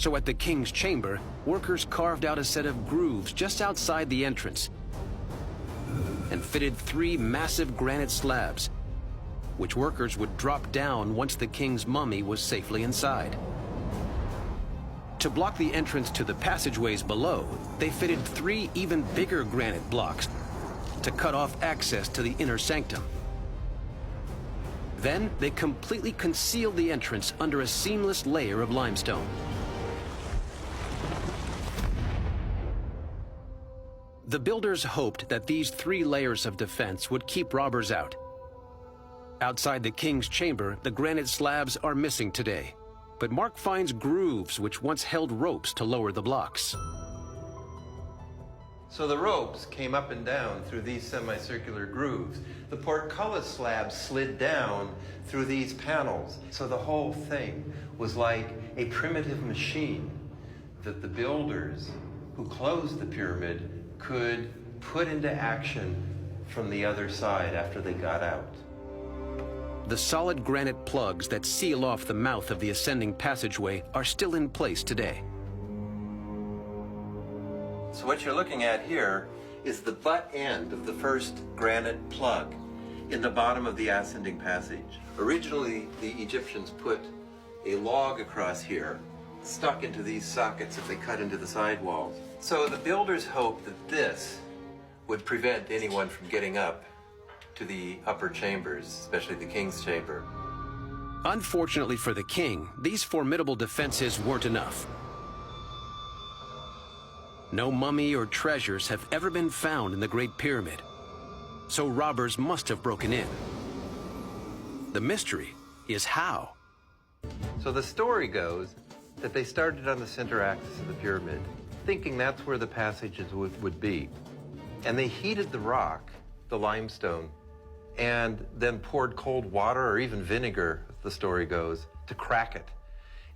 So at the king's chamber, workers carved out a set of grooves just outside the entrance and fitted 3 massive granite slabs, which workers would drop down once the king's mummy was safely inside. To block the entrance to the passageways below, they fitted 3 even bigger granite blocks to cut off access to the inner sanctum. Then they completely concealed the entrance under a seamless layer of limestone. The builders hoped that these 3 layers of defense would keep robbers out. Outside the king's chamber, the granite slabs are missing today, but Mark finds grooves which once held ropes to lower the blocks. So the ropes came up and down through these semicircular grooves. The portcullis slab slid down through these panels. So the whole thing was like a primitive machine that the builders who closed the pyramid could put into action from the other side after they got out. The solid granite plugs that seal off the mouth of the ascending passageway are still in place today. So what you're looking at here is the butt end of the first granite plug in the bottom of the ascending passage. Originally, the Egyptians put a log across here, stuck into these sockets if they cut into the sidewalls. So the builders hoped that this would prevent anyone from getting up to the upper chambers, especially the king's chamber. Unfortunately for the king, these formidable defenses weren't enough. No mummy or treasures have ever been found in the Great Pyramid, so robbers must have broken in. The mystery is how. So the story goes that they started on the center axis of the pyramid, thinking that's where the passages would be. And they heated the rock, the limestone, and then poured cold water or even vinegar, the story goes, to crack it,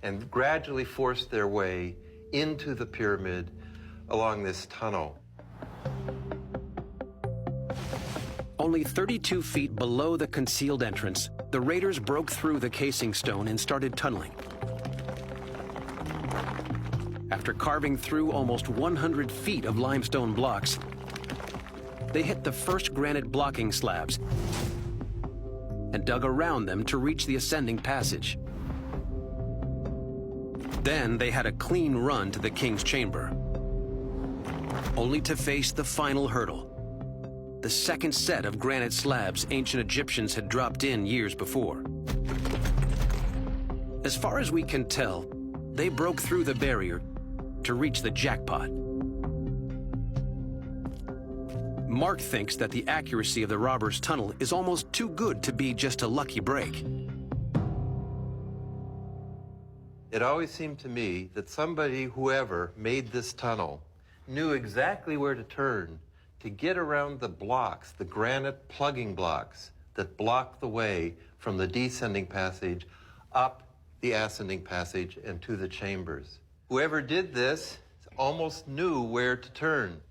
and gradually forced their way into the pyramid along this tunnel. Only 32 feet below the concealed entrance, the raiders broke through the casing stone and started tunneling. After carving through almost 100 feet of limestone blocks, they hit the first granite blocking slabs and dug around them to reach the ascending passage. Then they had a clean run to the king's chamber, only to face the final hurdle, the second set of granite slabs ancient Egyptians had dropped in years before. As far as we can tell, they broke through the barrier to reach the jackpot. Mark thinks that the accuracy of the robbers' tunnel is almost too good to be just a lucky break. It always seemed to me that somebody, whoever made this tunnel, knew exactly where to turn to get around the blocks, the granite plugging blocks that block the way from the descending passage up the ascending passage and to the chambers. Whoever did this almost knew where to turn.